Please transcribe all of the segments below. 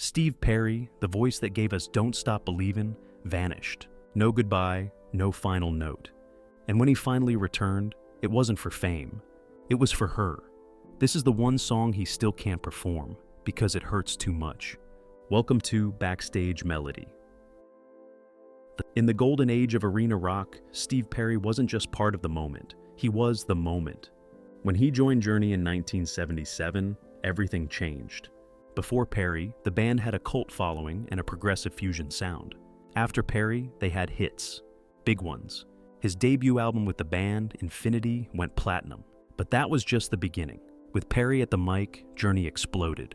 Steve Perry, the voice that gave us Don't Stop Believin', vanished. No goodbye, no final note. And when he finally returned, it wasn't for fame. It was for her. This is the one song he still can't perform because it hurts too much. Welcome to Backstage Melody. In the golden age of arena rock, Steve Perry wasn't just part of the moment, he was the moment. When he joined Journey in 1977, everything changed. Before Perry, the band had a cult following and a progressive fusion sound. After Perry, they had hits, big ones. His debut album with the band, Infinity, went platinum. But that was just the beginning. With Perry at the mic, Journey exploded.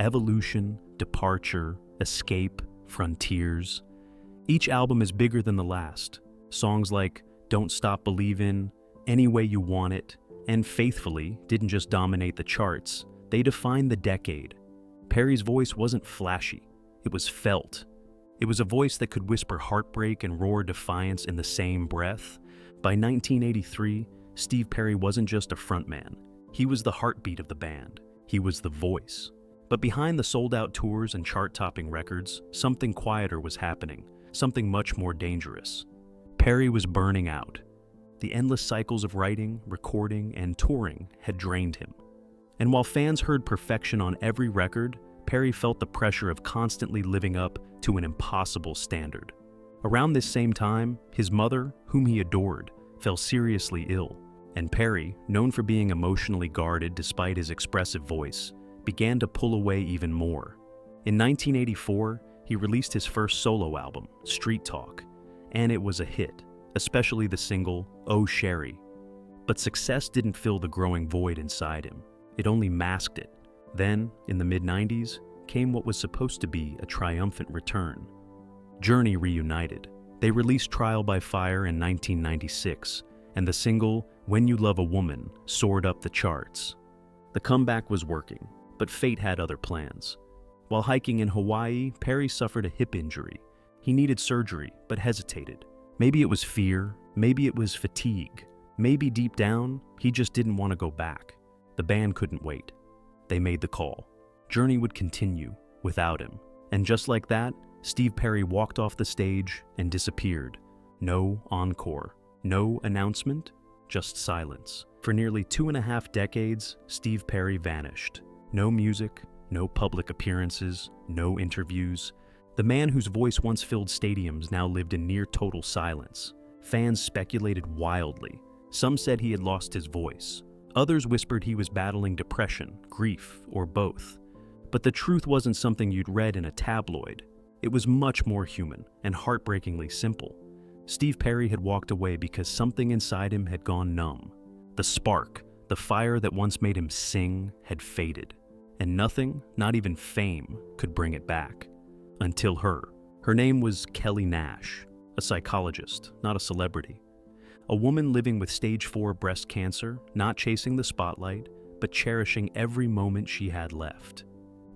Evolution, departure, escape, frontiers. Each album is bigger than the last. Songs like Don't Stop Believin', Any Way You Want It, and Faithfully didn't just dominate the charts, they defined the decade. Perry's voice wasn't flashy, it was felt. It was a voice that could whisper heartbreak and roar defiance in the same breath. By 1983, Steve Perry wasn't just a frontman, he was the heartbeat of the band. He was the voice. But behind the sold-out tours and chart-topping records, something quieter was happening. Something much more dangerous. Perry was burning out. The endless cycles of writing, recording, and touring had drained him. And while fans heard perfection on every record, Perry felt the pressure of constantly living up to an impossible standard. Around this same time, his mother, whom he adored, fell seriously ill, and Perry, known for being emotionally guarded despite his expressive voice, began to pull away even more. In 1984, he released his first solo album, Street Talk, and it was a hit, especially the single, Oh Sherry. But success didn't fill the growing void inside him. It only masked it. Then, in the mid-90s, came what was supposed to be a triumphant return. Journey reunited. They released Trial by Fire in 1996, and the single, When You Love a Woman, soared up the charts. The comeback was working, but fate had other plans. While hiking in Hawaii, Perry suffered a hip injury. He needed surgery, but hesitated. Maybe it was fear, maybe it was fatigue, maybe deep down, he just didn't want to go back. The band couldn't wait. They made the call. Journey would continue, without him. And just like that, Steve Perry walked off the stage and disappeared. No encore, no announcement, just silence. For nearly 2.5 decades, Steve Perry vanished. No music, no public appearances, no interviews. The man whose voice once filled stadiums now lived in near total silence. Fans speculated wildly. Some said he had lost his voice. Others whispered he was battling depression, grief, or both. But the truth wasn't something you'd read in a tabloid. It was much more human and heartbreakingly simple. Steve Perry had walked away because something inside him had gone numb. The spark, the fire that once made him sing, had faded. And nothing, not even fame, could bring it back. Until her. Her name was Kelly Nash, a psychologist, not a celebrity. A woman living with stage 4 breast cancer, not chasing the spotlight, but cherishing every moment she had left.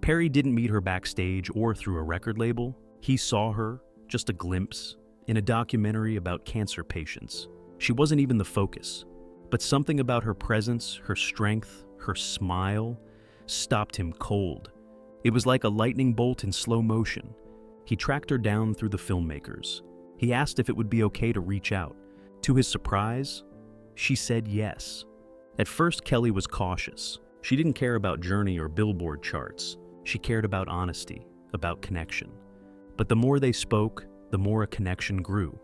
Perry didn't meet her backstage or through a record label. He saw her, just a glimpse, in a documentary about cancer patients. She wasn't even the focus, but something about her presence, her strength, her smile, stopped him cold. It was like a lightning bolt in slow motion. He tracked her down through the filmmakers. He asked if it would be okay to reach out. To his surprise, she said yes. At first, Kelly was cautious. She didn't care about Journey or Billboard charts. She cared about honesty, about connection. But the more they spoke, the more a connection grew.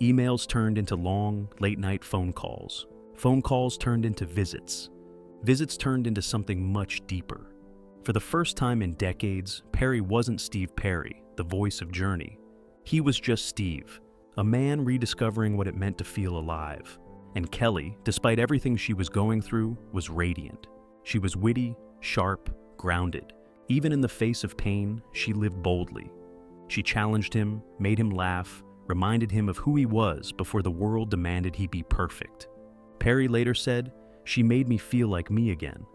Emails turned into long, late-night phone calls. Phone calls turned into visits. Visits turned into something much deeper. For the first time in decades, Perry wasn't Steve Perry, the voice of Journey. He was just Steve, a man rediscovering what it meant to feel alive. And Kelly, despite everything she was going through, was radiant. She was witty, sharp, grounded. Even in the face of pain, she lived boldly. She challenged him, made him laugh, reminded him of who he was before the world demanded he be perfect. Perry later said, "She made me feel like me again."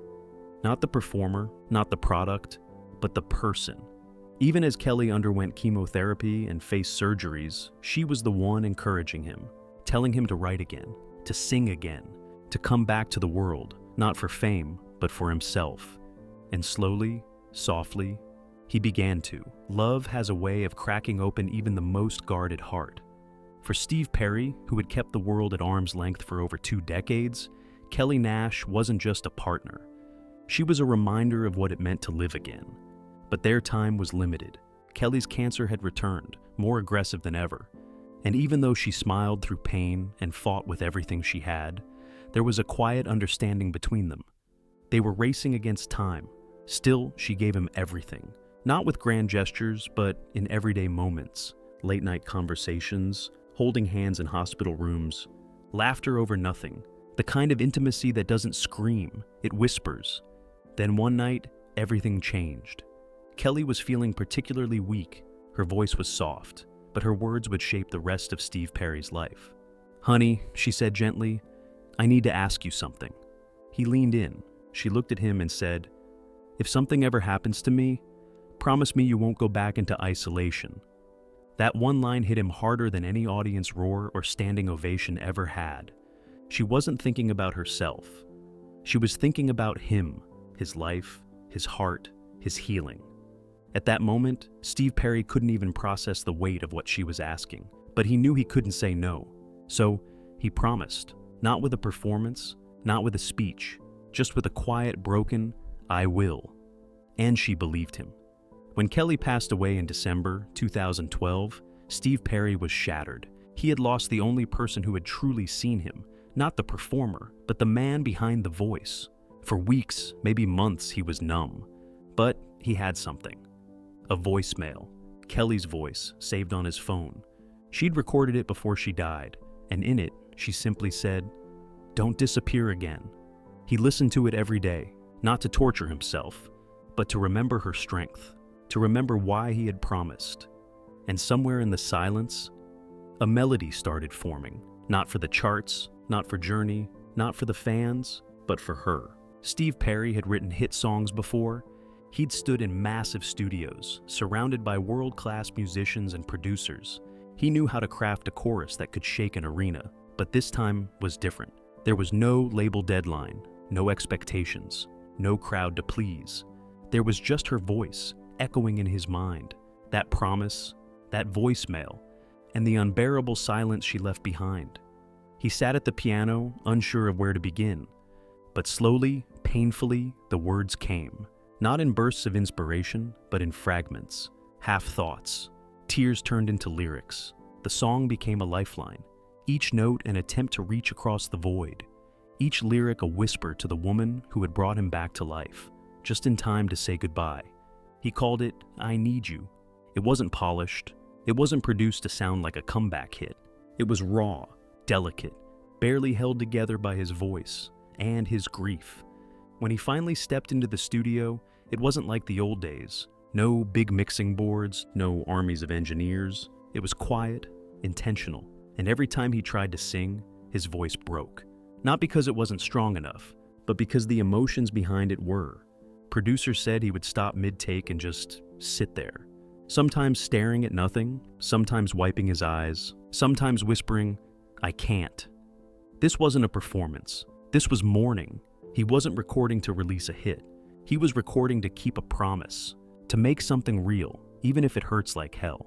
Not the performer, not the product, but the person. Even as Kelly underwent chemotherapy and faced surgeries, she was the one encouraging him, telling him to write again, to sing again, to come back to the world, not for fame, but for himself. And slowly, softly, He began to. Love has a way of cracking open even the most guarded heart. For Steve Perry, who had kept the world at arm's length for over 2 decades, Kelly Nash wasn't just a partner. She was a reminder of what it meant to live again. But their time was limited. Kelly's cancer had returned, more aggressive than ever. And even though she smiled through pain and fought with everything she had, there was a quiet understanding between them. They were racing against time. Still, she gave him everything. Not with grand gestures, but in everyday moments. Late-night conversations, holding hands in hospital rooms, laughter over nothing. The kind of intimacy that doesn't scream, it whispers. Then one night, everything changed. Kelly was feeling particularly weak. Her voice was soft, but her words would shape the rest of Steve Perry's life. "Honey," she said gently, "I need to ask you something." He leaned in. She looked at him and said, "If something ever happens to me, promise me you won't go back into isolation." That one line hit him harder than any audience roar or standing ovation ever had. She wasn't thinking about herself. She was thinking about him, his life, his heart, his healing. At that moment, Steve Perry couldn't even process the weight of what she was asking, but he knew he couldn't say no. So he promised, not with a performance, not with a speech, just with a quiet, broken, "I will." And she believed him. When Kelly passed away in December 2012, Steve Perry was shattered. He had lost the only person who had truly seen him, not the performer, but the man behind the voice. For weeks, maybe months, he was numb. But he had something. A voicemail, Kelly's voice, saved on his phone. She'd recorded it before she died, and in it, she simply said, "Don't disappear again." He listened to it every day, not to torture himself, but to remember her strength, to remember why he had promised. And somewhere in the silence, a melody started forming, not for the charts, not for Journey, not for the fans, but for her. Steve Perry had written hit songs before. He'd stood in massive studios, surrounded by world-class musicians and producers. He knew how to craft a chorus that could shake an arena, but this time was different. There was no label deadline, no expectations, no crowd to please. There was just her voice, echoing in his mind, that promise, that voicemail, and the unbearable silence she left behind. He sat at the piano, unsure of where to begin. But slowly, painfully, the words came. Not in bursts of inspiration, but in fragments, half-thoughts. Tears turned into lyrics. The song became a lifeline. Each note an attempt to reach across the void. Each lyric a whisper to the woman who had brought him back to life, just in time to say goodbye. He called it, "I Need You." It wasn't polished. It wasn't produced to sound like a comeback hit. It was raw, delicate, barely held together by his voice and his grief. When he finally stepped into the studio, it wasn't like the old days. No big mixing boards, no armies of engineers. It was quiet, intentional, and every time he tried to sing, his voice broke. Not because it wasn't strong enough, but because the emotions behind it were. Producers said he would stop mid-take and just sit there, sometimes staring at nothing, sometimes wiping his eyes, sometimes whispering, "I can't." This wasn't a performance. This was mourning. He wasn't recording to release a hit. He was recording to keep a promise, to make something real, even if it hurts like hell.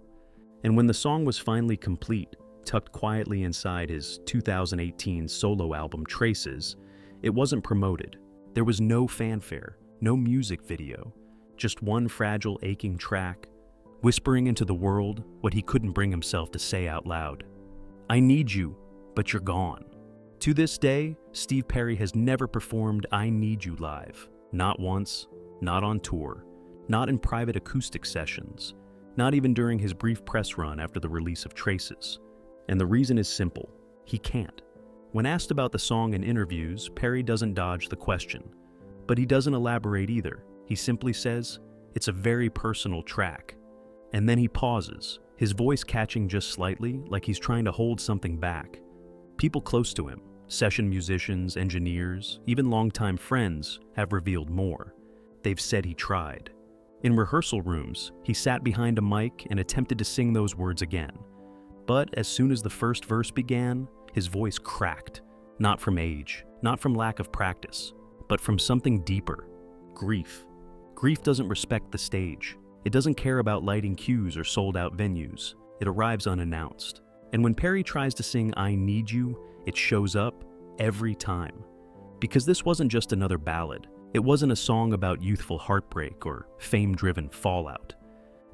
And when the song was finally complete, tucked quietly inside his 2018 solo album Traces, it wasn't promoted. There was no fanfare, no music video, just one fragile, aching track, whispering into the world what he couldn't bring himself to say out loud. "I need you, but you're gone." To this day, Steve Perry has never performed "I Need You" live. Not once, not on tour, not in private acoustic sessions, not even during his brief press run after the release of Traces. And the reason is simple: he can't. When asked about the song in interviews, Perry doesn't dodge the question. But he doesn't elaborate either. He simply says, "It's a very personal track." And then he pauses, his voice catching just slightly, like he's trying to hold something back. People close to him, session musicians, engineers, even longtime friends, have revealed more. They've said he tried. In rehearsal rooms, he sat behind a mic and attempted to sing those words again. But as soon as the first verse began, his voice cracked. Not from age, not from lack of practice, but from something deeper: grief. Grief doesn't respect the stage. It doesn't care about lighting cues or sold-out venues. It arrives unannounced. And when Perry tries to sing I Need You, it shows up every time. Because this wasn't just another ballad. It wasn't a song about youthful heartbreak or fame-driven fallout.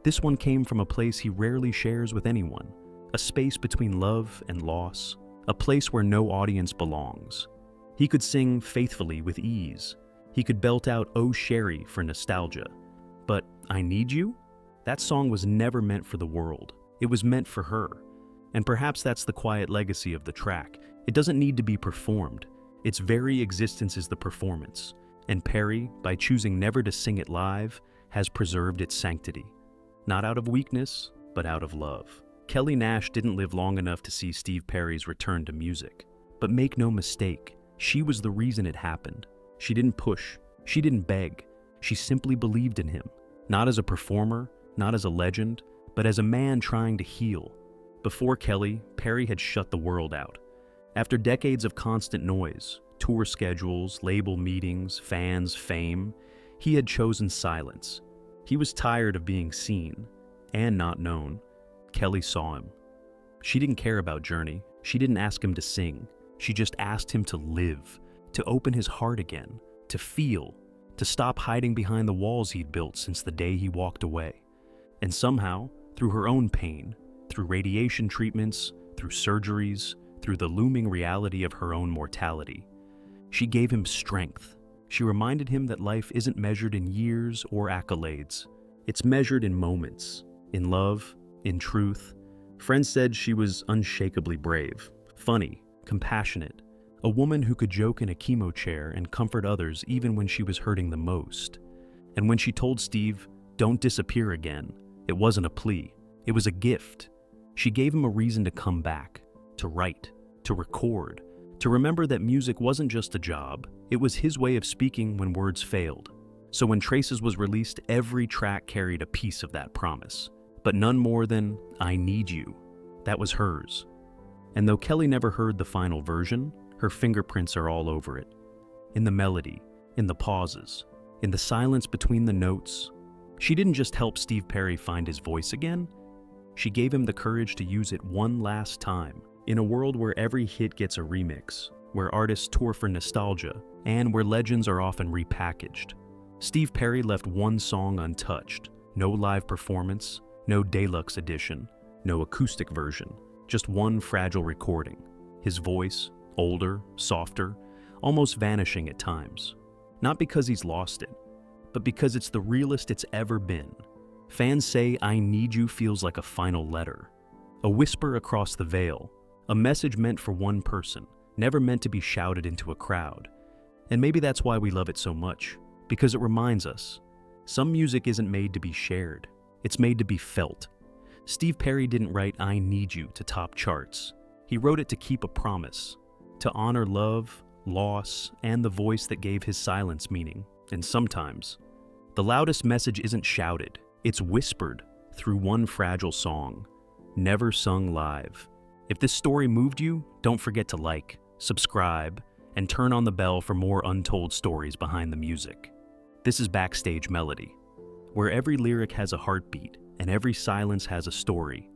This one came from a place he rarely shares with anyone, a space between love and loss, a place where no audience belongs. He could sing faithfully with ease. He could belt out Oh Sherry for nostalgia. But I Need You? That song was never meant for the world. It was meant for her. And perhaps that's the quiet legacy of the track. It doesn't need to be performed. Its very existence is the performance. And Perry, by choosing never to sing it live, has preserved its sanctity. Not out of weakness, but out of love. Kelly Nash didn't live long enough to see Steve Perry's return to music. But make no mistake, she was the reason it happened. She didn't push. She didn't beg. She simply believed in him. Not as a performer, not as a legend, but as a man trying to heal. Before Kelly, Perry had shut the world out. After decades of constant noise, tour schedules, label meetings, fans, fame, he had chosen silence. He was tired of being seen and not known. Kelly saw him. She didn't care about Journey. She didn't ask him to sing. She just asked him to live, to open his heart again, to feel, to stop hiding behind the walls he'd built since the day he walked away. And somehow, through her own pain, through radiation treatments, through surgeries, through the looming reality of her own mortality, she gave him strength. She reminded him that life isn't measured in years or accolades. It's measured in moments, in love, in truth. Friends said she was unshakably brave, funny, compassionate, a woman who could joke in a chemo chair and comfort others even when she was hurting the most. And when she told Steve, "Don't disappear again," it wasn't a plea, it was a gift. She gave him a reason to come back, to write, to record, to remember that music wasn't just a job, it was his way of speaking when words failed. So when Traces was released, every track carried a piece of that promise, but none more than I Need You. That was hers. And though Kelly never heard the final version, her fingerprints are all over it. In the melody, in the pauses, in the silence between the notes. She didn't just help Steve Perry find his voice again, she gave him the courage to use it one last time. In a world where every hit gets a remix, where artists tour for nostalgia, and where legends are often repackaged, Steve Perry left one song untouched. No live performance, no deluxe edition, no acoustic version, just one fragile recording. His voice, older, softer, almost vanishing at times. Not because he's lost it, but because it's the realest it's ever been. Fans say I Need You feels like a final letter, a whisper across the veil, a message meant for one person, never meant to be shouted into a crowd. And maybe that's why we love it so much, because it reminds us, some music isn't made to be shared, it's made to be felt. Steve Perry didn't write I Need You to top charts. He wrote it to keep a promise, to honor love, loss, and the voice that gave his silence meaning. And sometimes, the loudest message isn't shouted, it's whispered through one fragile song, never sung live. If this story moved you, don't forget to like, subscribe, and turn on the bell for more untold stories behind the music. This is Backstage Melody, where every lyric has a heartbeat and every silence has a story.